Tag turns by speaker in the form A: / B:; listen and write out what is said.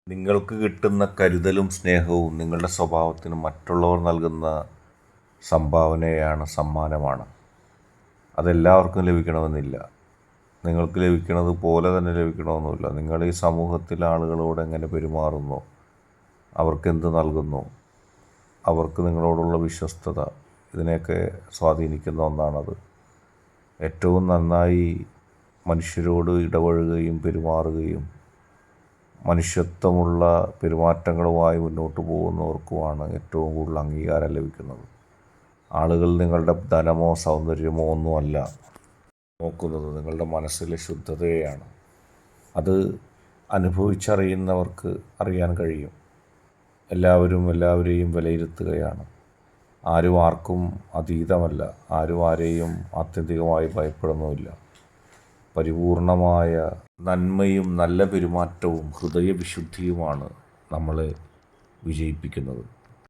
A: നിങ്ങൾക്ക് കിട്ടുന്ന കരുതലും സ്നേഹവും നിങ്ങളുടെ സ്വഭാവത്തിന് മറ്റുള്ളവർ നൽകുന്ന സംഭാവനയാണ്, സമ്മാനമാണ്. അതെല്ലാവർക്കും ലഭിക്കണമെന്നില്ല. നിങ്ങൾക്ക് ലഭിക്കുന്നത് പോലെ തന്നെ ലഭിക്കണമെന്നില്ല. നിങ്ങൾ ഈ സമൂഹത്തിലെ ആളുകളോട് എങ്ങനെ പെരുമാറുന്നു, അവർക്കെന്ത് നൽകുന്നു, അവർക്ക് നിങ്ങളോടുള്ള വിശ്വസ്തത, ഇതിനെയൊക്കെ സ്വാധീനിക്കുന്ന ഒന്നാണത്. ഏറ്റവും നന്നായി മനുഷ്യരോട് ഇടപഴകുകയും പെരുമാറുകയും മനുഷ്യത്വമുള്ള പെരുമാറ്റങ്ങളുമായി മുന്നോട്ട് പോകുന്നവർക്കുമാണ് ഏറ്റവും കൂടുതൽ അംഗീകാരം ലഭിക്കുന്നത്. ആളുകൾ നിങ്ങളുടെ ധനമോ സൗന്ദര്യമോ ഒന്നുമല്ല നോക്കുന്നത്, നിങ്ങളുടെ മനസ്സിലെ ശുദ്ധതയാണ്. അത് അനുഭവിച്ചറിയുന്നവർക്ക് അറിയാൻ കഴിയും. എല്ലാവരും എല്ലാവരെയും വിലയിരുത്തുകയാണ്. ആരും ആർക്കും അതീതമല്ല. ആരും ആരെയും ആത്യന്തികമായി ഭയപ്പെടുന്നുമില്ല. പരിപൂർണമായ നന്മയും നല്ല പെരുമാറ്റവും ഹൃദയവിശുദ്ധിയുമാണ് നമ്മളെ വിജയിപ്പിക്കുന്നത്.